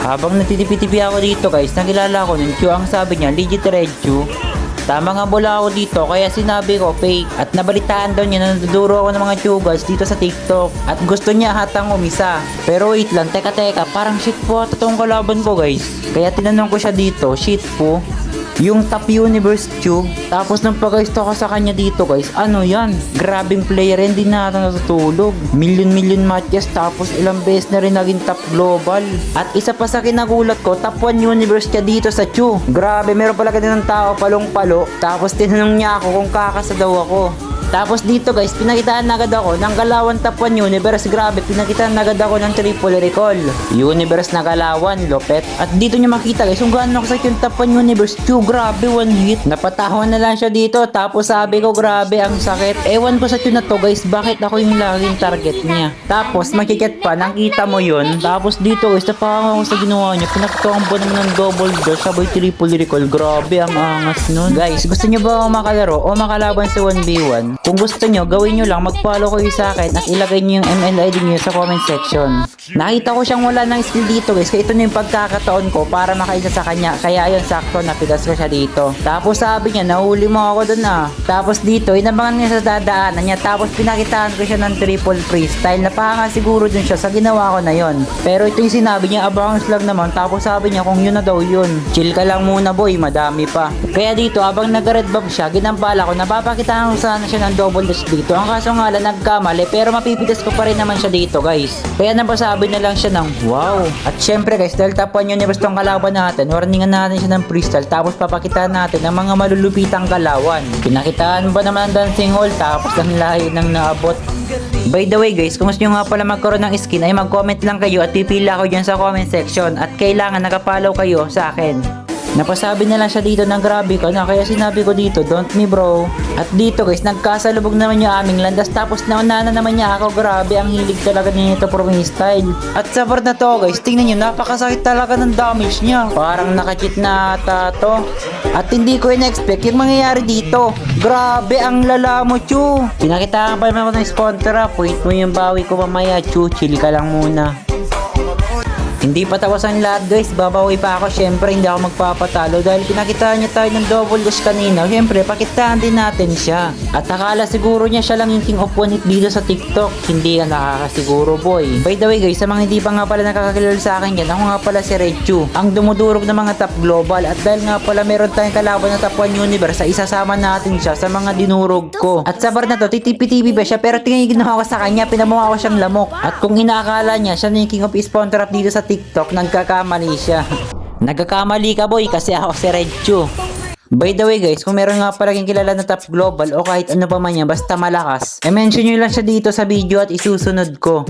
Habang nagtitipi-tipi ako dito guys, nakilala ko ng Chu. Ang sabi niya, legit Red Chu. Tama nga bola ako dito, kaya sinabi ko fake. At nabalitaan daw niya na naduduro ako ng mga Chugas dito sa TikTok. At gusto niya hatang umisa. Pero wait lang, teka, parang shit po at totoong kalaban ko guys. Kaya tinanong ko siya dito, shit po yung top universe Chu. Tapos nang pag-gusto ko sa kanya dito guys, ano yan? Grabing player, hindi na natutulog. Million matches, tapos ilang beses na rin naging top global. At isa pa sa kinagulat ko, top 1 universe ka dito sa Chu. Grabe, meron pala ganun ng tao palong-palo. Tapos tinanong niya ako kung kakasa daw ako. Tapos dito guys, pinakitaan na agad ako ng Galawan Top 1 Universe. Grabe, pinakitaan na agad ako ng Triple Recall Universe na Galawan, Lopet. At dito nyo makita guys kung gaano kasakit yung Top 1 Universe. Grabe, one hit. Napatawan na lang siya dito. Tapos sabi ko, grabe ang sakit. Ewan ko sa tune na to guys, bakit ako yung laging target niya. Tapos makikit pa, nakita mo yun. Tapos dito guys, napakang ako sa ginawa niya. Pinakituan po naman ng double dash, sabay Triple Recall. Grabe, ang angas nun. Guys, gusto nyo ba ako makalaro o makalaban sa 1v1? Kung gusto nyo, gawin nyo lang, mag-follow kayo sa akin at ilagay nyo yung ML ID nyo sa comment section. Nakita ko siyang wala ng skill dito guys, kaya ito na yung pagkakataon ko para makaisa sa kanya. Kaya ayun, sakto, napigas ko siya dito. Tapos sabi niya, nahuli mo ako dun ah. Tapos dito, inabangan niya sa dadaanan niya. Tapos pinakitaan ko siya ng triple freestyle. Napaka siguro dun siya sa ginawa ko na yon. Pero ito yung sinabi niya, abangan lang naman. Tapos sabi niya, kung yun na daw yun, chill ka lang muna boy, madami pa. Kaya dito, abang nag-red buff siya, ginampala ko, napapakitaan ko sana siya ng double dash dito. Ang kaso nga lang, nagkamali, pero mapipitas ko pa rin naman siya dito guys. Kaya napasabi na lang siya ng wow. At syempre guys, dahil top 1 universe tong kalaban natin, warningan natin siya ng freestyle. Tapos papakitaan natin ng mga malulupitang kalawan. Pinakitaan ba naman ang dancing hall, tapos ang layo nang naabot. By the way guys, kung gusto nyo nga pala magkaroon ng skin, ay mag-comment lang kayo at pipila ko dyan sa comment section. At kailangan nakapollow kayo sa akin. Napasabi na lang siya dito ng grabe ka na, kaya sinabi ko dito, don't me bro. At dito guys, nagkasalubog naman yung aming landas, tapos nauna na naman niya ako. Grabe, ang hilig talaga niya ito for style. At sa part na to guys, tingnan nyo, napakasakit talaga ng damage niya. Parang nakachit na ata to. At hindi ko in-expect yung mangyayari dito. Grabe, ang lala mo Chu. Pinakitaan pa naman ako ng spawn trap. Wait mo yung bawi ko mamaya Chu, chill ka lang muna. Hindi pa tapos ang lahat guys, babawi pa ako. Syempre hindi ako magpapatalo dahil pinakitaan niya tayo ng double dash kanina. Syempre pakitaan din natin siya. At akala siguro niya siya lang yung king of one hit dito sa TikTok. Hindi ka nakakasiguro boy. By the way guys, sa mga hindi pa nga pala nakakakilala sa akin yan, ako nga pala si Red Chu, ang dumudurog ng mga top global. At dahil nga pala meron tayong kalaban na top 1 universe, isasama natin siya sa mga dinurog ko. At sa part na to, titipi-tipi ba siya, pero tingin ginawa ko sa kanya, pinamuha ko siyang lamok. At kung inaakala niya siya na yung king of spawn trap dito sa TikTok, nagkakamali siya. Nagkakamali ka boy, kasi ako si Red Chu. By the way guys, kung meron nga pala kayong kilala na top global o kahit ano pa man yan, basta malakas, i-mention nyo lang siya dito sa video at isusunod ko.